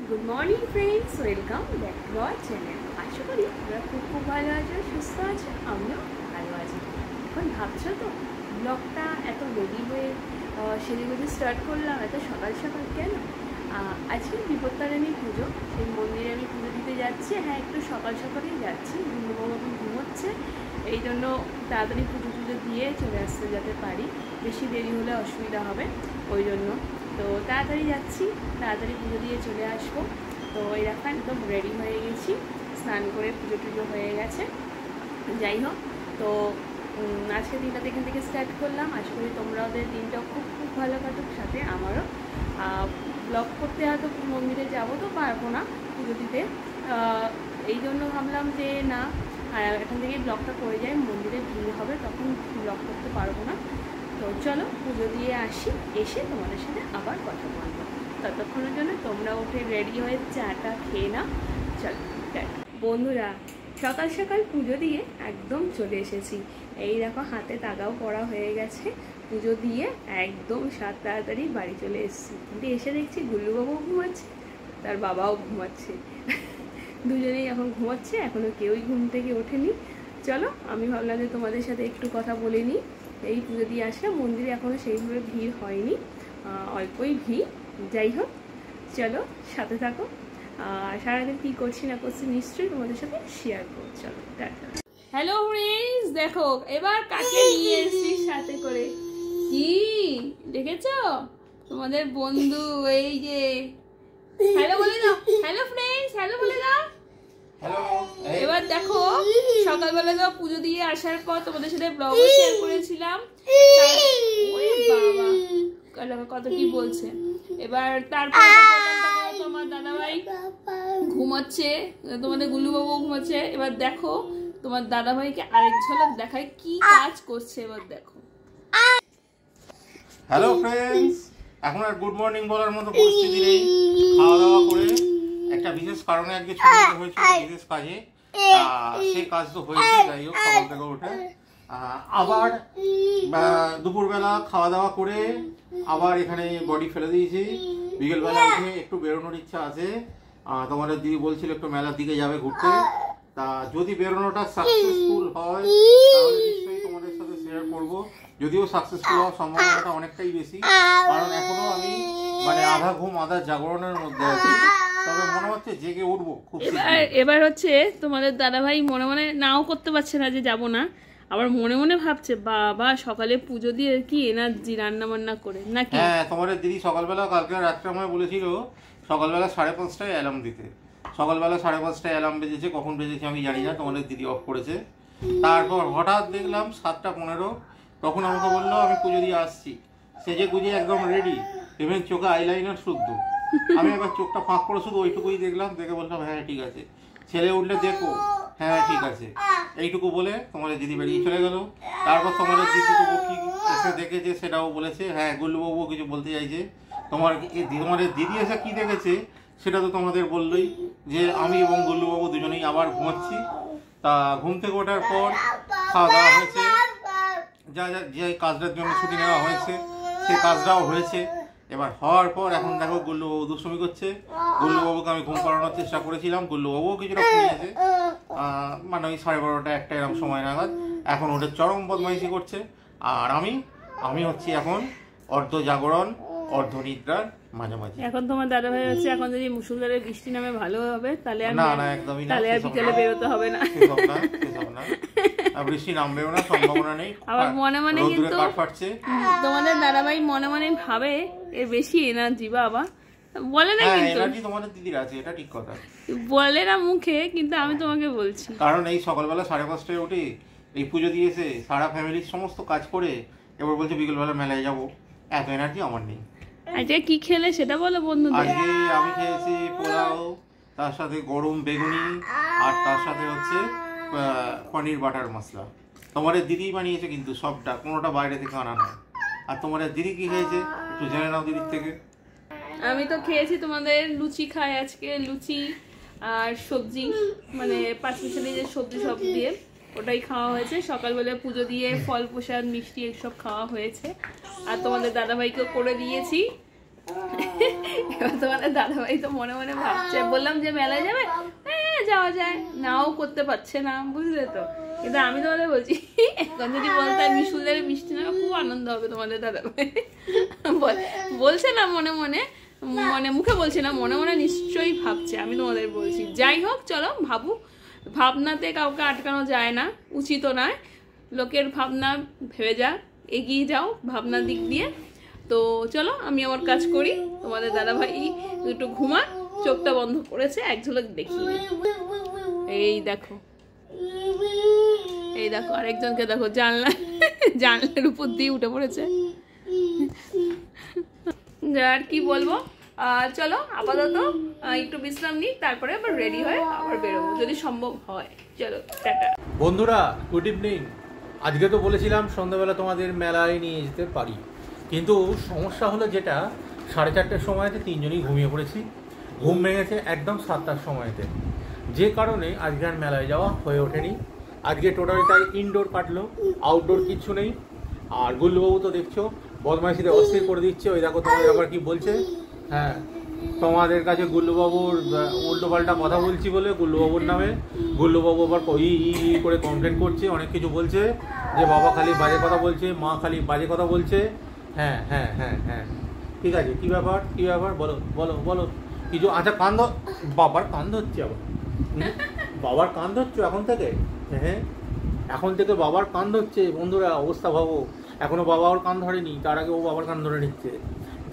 Good morning friends, welcome back to our channel. আশা করি তোমরা খুব ভালো আছো, সুস্থ আছো, আমিও ভালো আছি। এখন ভাবছো তো ব্লগটা এত রেডি হয়ে সেদিকে স্টার্ট করলাম এত সকাল সকাল কেন? আজকে বিপত্তারিণী পুজো, সেই মন্দিরে আমি পুজো দিতে যাচ্ছি। হ্যাঁ, একটু সকাল সকালেই যাচ্ছি, ঘুমোচ্ছে, এই জন্য তাড়াতাড়ি পুজো দিয়ে চলে আসতে যাতে পারি, বেশি দেরি হলে অসুবিধা হবে, ওই জন্য তো তাড়াতাড়ি যাচ্ছি, তাড়াতাড়ি পুজো দিয়ে চলে আসবো। তো এই দেখো একদম রেডি হয়ে গেছি, স্নান করে পুজো টুজো হয়ে গেছে। যাই হোক, তো আজকে দিনটা এখান থেকে স্টার্ট করলাম। আশা করি তোমরা ওদের দিনটাও খুব ভালো কাটুক, সাথে আমারও। ব্লগ করতে হয়তো মন্দিরে যাবো, তো পারবো না পুজো দিতে, এই জন্য ভাবলাম যে না, এখান থেকে ব্লগটা করে যাই, মন্দিরে ভিড় হবে তখন ব্লগ করতে পারবো না। তো চলো পুজো দিয়ে আসি, এসে তোমাদের সাথে আবার কথা বলবো। ততক্ষণের জন্য তোমরা উঠে রেডি হয়ে চাটা খেয়ে নাও। চলো বন্ধুরা, সকাল সকাল পুজো দিয়ে একদম চলে এসেছি। এই দেখো হাতে তাগাও পড়া হয়ে গেছে, পুজো দিয়ে একদম তাড়াতাড়ি বাড়ি চলে এসেছি। কিন্তু এসে দেখছি গুল্লুবাবুও ঘুমাচ্ছে, তার বাবাও ঘুমাচ্ছে, দুজনেই এখন ঘুমাচ্ছে, এখনও কেউই ঘুম থেকে ওঠেনি। চলো, আমি ভাবলাম যে তোমাদের সাথে একটু কথা বলে নিই। এই পুজো দিয়ে আসলাম, মন্দিরে এখনও সেইভাবে ভিড় হয়নি, অল্পই ভিড়। যাই হোক, চলো সাথে থাকো। সারাদিন কী করছি না করছি নিশ্চয়ই তোমাদের সাথে শেয়ার করো। চলো টাটা। হ্যালো ফ্রেন্ডস, দেখো এবার কাকে নিয়ে এসেছি সাথে করে। কি দেখেছো? তোমাদের বন্ধু, এই যে হ্যালো বলে দাও। হ্যালো ফ্রেন্ডস, হ্যালো বলে দাও। এবার দেখো, সকালবেলা তো পুজো দিয়ে আসার পর তোমাদের সাথে ব্লগ শেয়ার করেছিলাম। বাবা কত কি বলছে। এবার তারপর তোমার দাদাভাই ঘুমাচ্ছে, তোমাদের গুল্লুবাবু ঘুমাচ্ছে। এবার দেখো তোমার দাদাভাইকে আরেক ঝলক দেখায় কি কাজ করছে, এবার দেখো। হ্যালো ফ্রেন্ডস, এখন আর গুড মর্নিং বলার মতো পরিস্থিতি নেই। খাওয়া দাওয়া করে একটা বিশেষ কারণে আজকে ছুটি হয়েছিল, বিশেষ কাজে, সেই কাজ তো হয়েছে। যাই হোক, সকাল থেকে উঠে আবার দুপুরবেলা খাওয়া দাওয়া করে আবার এখানে বডি ফেলে দিয়েছি। বিকেলবেলা উঠে একটু বেরোনোর ইচ্ছা আছে। তোমাদের দিদি বলছিল একটু মেলার দিকে যাবে ঘুরতে। তা যদি বেরোনোটা সাকসেসফুল হয় তাহলে নিশ্চয়ই তোমাদের সাথে শেয়ার করব। যদিও সাকসেসফুল হওয়ার সম্ভাবনাটা অনেকটাই বেশি, কারণ এখনো আমি আধা ঘুম আধা জাগরণের মধ্যে আছি। তবে মনে হচ্ছে জেগে উঠবো খুব। এবার হচ্ছে তোমাদের দাদাভাই মনে মনে নাও করতে পারছে না যে যাব না, আবার মনে মনে ভাবছে বাবা সকালে পুজো দিয়ে কি এনার্জি রান্না বান্না করে নাকি। হ্যাঁ, তোমাদের দিদি সকালবেলা কালকে রাত্রে আমায় বলেছিল সকালবেলা 5:30টায় অ্যালার্ম দিতে। সকালবেলা 5:30টায় অ্যালার্ম বেজেছে, কখন বেজেছে আমি জানি না, তোমাদের দিদি অফ করেছে। তারপর হঠাৎ দেখলাম 7:15, তখন আমাকে বললো আমি পুজো দিয়ে আসছি। সেজে গুজে একদম রেডি, ইভেন চোখে আইলাইনার শুদ্ধ। আমি এবার চোখটা ফাঁক করে শুধু ওইটুকুই দেখলাম, দেখে বললাম হ্যাঁ ঠিক আছে। ছেলে উঠলে দেখো, হ্যাঁ ঠিক আছে, এইটুকু বলে তোমাদের দিদি বেরিয়ে চলে গেল। তারপর তোমাদের দিদি তো কি এসে দেখেছে সেটাও বলেছে। হ্যাঁ, গুল্লুবাবু কিছু বলতে চাইছে। তোমাদের দিদি এসে কি দেখেছে সেটা তো তোমাদের বললোই, যে আমি এবং গুল্লুবাবু দুজনেই আবার ঘুমাচ্ছি। তা ঘুম থেকে ওঠার পর খাওয়া দাওয়া হয়েছে, যে কাজটার জন্য ছুটি নেওয়া হয়েছে সেই কাজটাও হয়েছে। এবার হওয়ার পর এখন দেখো গুল্লুবাবু দুষ্টুমি করছে। গুল্লুবাবুকে আমি ঘুম পাড়ানোর চেষ্টা করেছিলাম, গুল্লুবাবুও কিছুটা ঘুমিয়েছে, মানে ওই 12:30 1টা এরকম সময় নাগাদ। এখন ওদের চরম বদমাইশি করছে। আর আমি হচ্ছি এখন অর্ধ জাগরণ অর্ধ নিদ্রার মাঝামাঝি। এখন তোমার দাদাভাই হচ্ছে, এখন যদি মুসুলধারে বৃষ্টি নামে ভালো হবে তাহলে না একদমই না, তাহলে আর বিকেলে বেরোতে হবে না। বৃষ্টি নামবেও না, সম্ভাবনা নেই। আবার মনে মনে কিন্তু তোমাদের দাদাভাই মনে মনে ভাবে এর বেশি এনার্জি, বাবা বলে না, কিন্তু এনার্জি তোমাদের দিদির আছে, এটা ঠিক কথা, বলে না মুখে, কিন্তু আমি তোমাকে বলছি। কারণ এই সকালবেলা 5:30টায় উঠে এই পুজো দিয়েছে, সারা ফ্যামিলির সমস্ত কাজ করে এবার বলছে বিকেলবেলা মেলায় যাবো। এত এনার্জি আমার নেই। আজকে কি খেলে সেটা বলো বন্ধুদের। আজকে আমি খেয়েছি পোলাও, তার সাথে গরম বেগুনি, আর তার সাথে হচ্ছে পনির বাটার মশলা। তোমাদের দিদি বানিয়েছে কিন্তু সবটা, কোনোটা বাইরে থেকে আনা নয়। আর তোমাদের দিদি কি খেয়েছে একটু জেনে নাও দিদির থেকে। আমি তো খেয়েছি তোমাদের লুচি, খাই আজকে লুচি আর সবজি, মানে পাঁচমিশালি যে সবজি সব দিয়ে ওটাই খাওয়া হয়েছে। সকালবেলা পুজো দিয়ে ফল প্রসাদ মিষ্টি এইসব খাওয়া হয়েছে। আর তোমাদের দাদাভাইকেও করে দিয়েছি, এবার তোমাদের দাদাভাই তো মনে মনে ভাবছে, বললাম যে মেলায় যাবে, হ্যাঁ যাওয়া যায়, নাও করতে পারছে না, বুঝলে তো। কিন্তু আমি তোমাদের বলছি, এখন যদি বলতে মিশুলের মিষ্টি না, খুব আনন্দ হবে তোমাদের দাদাভাই। বলছে না মনে মনে, মানে মুখে বলছে না, মনে মনে নিশ্চয়ই ভাবছে। আমি তোমাদের বলছি, যাই হোক চলো ভাবুক, ভাবনাতে কাউকে আটকানো যায় না, উচিতও নয়। লোকের ভাবনা ভেবে যা, এগিয়ে যাও ভাবনার দিক দিয়ে। তো চলো আমি আমার কাজ করি, তোমাদের দাদাভাই একটু ঘুমা, চোখটা বন্ধ করেছে, এক ঝলক দেখি। এই দেখো, এই দেখো আরেকজনকে দেখো, জানলার উপর দিয়ে উঠে পড়েছে। আর কি বলবো, চলো আপাতত একটু বিশ্রাম নিই, তারপরে আবার রেডি হয়ে আবার বেরোবো যদি সম্ভব হয়। চলো টাটা। বন্ধুরা গুড ইভিনিং। আজকে তো বলেছিলাম সন্ধ্যাবেলা তোমাদের মেলায় নিয়ে যেতে পারি, কিন্তু সমস্যা হলো যেটা 4:30টার সময়তে তিনজনই ঘুমিয়ে পড়েছি, ঘুম ভেঙেছে একদম 7টার সময়তে, যে কারণে আজকে আর মেলায় যাওয়া হয়ে ওঠেনি। আজকে টোটালটাই ইনডোর কাটলো, আউটডোর কিচ্ছু নেই। আর গুল্লুবাবু তো দেখছো বদমাইশিতে অস্থির করে দিচ্ছে, ওই দেখো তোমাদের আবার কি বলছে। হ্যাঁ, তোমাদের কাছে গুল্লুবাবুর উল্টোপাল্টা কথা বলছি বলে গুল্লুবাবুর নামে গুল্লুবাবু আবার ই করে কমপ্লেন করছে, অনেক কিছু বলছে যে বাবা খালি বাজে কথা বলছে, মা খালি বাজে কথা বলছে। হ্যাঁ হ্যাঁ হ্যাঁ হ্যাঁ, ঠিক আছে, কী ব্যাপার কী ব্যাপার বলো বলো বলো কিছু। আচ্ছা কান ধর, বাবার কান ধরছে আবার, বাবার কান ধরছো এখন থেকে? হ্যাঁ এখন থেকে বাবার কান ধরছে। বন্ধুরা অবস্থা ভাবো, এখনো বাবা ওর কান ধরেনি, তার আগে ও বাবার কান ধরে নিচ্ছে,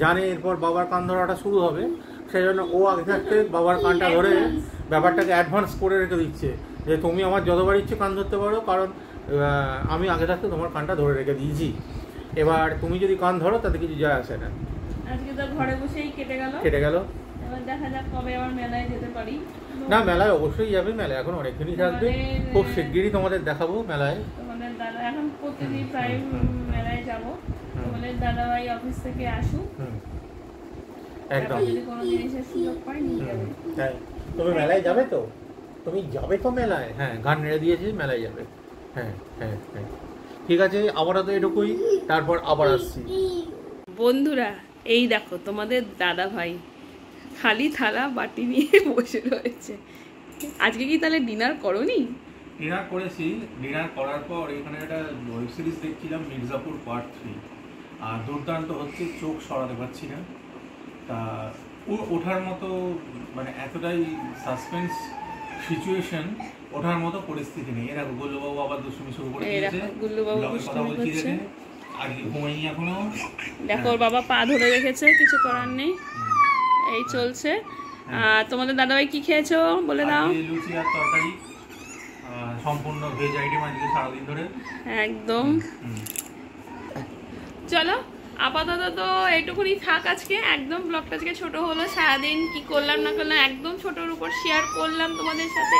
জানে এরপর বাবার কান ধরাটা শুরু হবে, সেই জন্য ও আগে থাকতে বাবার কানটা ধরে ব্যাপারটাকে অ্যাডভান্স করে রেখে দিচ্ছে যে তুমি আমার যতবার ইচ্ছে কান ধরতে পারো, কারণ আমি আগে থাকতে তোমার কানটা ধরে রেখে দিয়েছি, এবার তুমি যদি কান ধরো তাতে কিছু যায় আসে না। আজকে তো ঘরে বসেই কেটে গেল, এবার দেখা যাক কবে আবার মেলায় যেতে পারি। না মেলায় অবশ্যই যাবে, মেলায় এখন অনেকদিনই থাকবে, খুব শিগগিরই তোমাদের দেখাবো মেলায়। তোমাদের দাদা এখন প্রতিদিন প্রায় মেলায় যাবো, তোমাদের দাদাভাই অফিস থেকে আসুক, একদম যদি কোনো জিনিসের সুযোগ পাই নিয়ে যাবে। হ্যাঁ তুমি মেলায় যাবে তো, তুমি যাবে তো মেলায়? হ্যাঁ গান নেড়ে দিয়েছি, মেলায় যাবে। হ্যাঁ হ্যাঁ হ্যাঁ ঠিক আছে, আপাতত এটুকুই, তারপর আবার আসছি। বন্ধুরা এই দেখো তোমাদের দাদাভাই খালি থালা বাটি নিয়ে বসে রয়েছে। আজকে কি তাহলে ডিনার করোনি? ডিনার করেছি, ডিনার করার পর এখানে একটা ওয়েব সিরিজ দেখছিলাম, মির্জাপুর পার্ট 3, আর দুর্দান্ত হচ্ছে, চোখ সরাতে পারছি না। তা ওঠার মতো মানে এতটাই সাসপেন্স সিচুয়েশন, ওঠার মতো পরিস্থিতি নেই। এরা গুল্লুবাবু আবার দুষ্টুমি শুরু করে দিয়েছে, গুল্লুবাবু কথা বলছি দেখে আজকে ঘুমাইনি এখনো। দেখো ওর বাবা পা ধরে রেখেছে, কিছু করার নেই, এই চলছে। তোমাদের দাদাভাই কি খেয়েছো বলে দাও? লুচি আর তরকারি, সম্পূর্ণ ভেজ আইটেম আজকে সারাদিন ধরে একদম। চলো আপাতত তো এইটুকুনি থাক আজকে, একদম ব্লগটা আজকে ছোট হলো, সারাদিন কি করলাম না করলাম একদম ছোটোর উপর শেয়ার করলাম তোমাদের সাথে।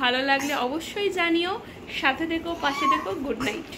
ভালো লাগলে অবশ্যই জানিও, সাথে থেকো, পাশে থেকো। Good night.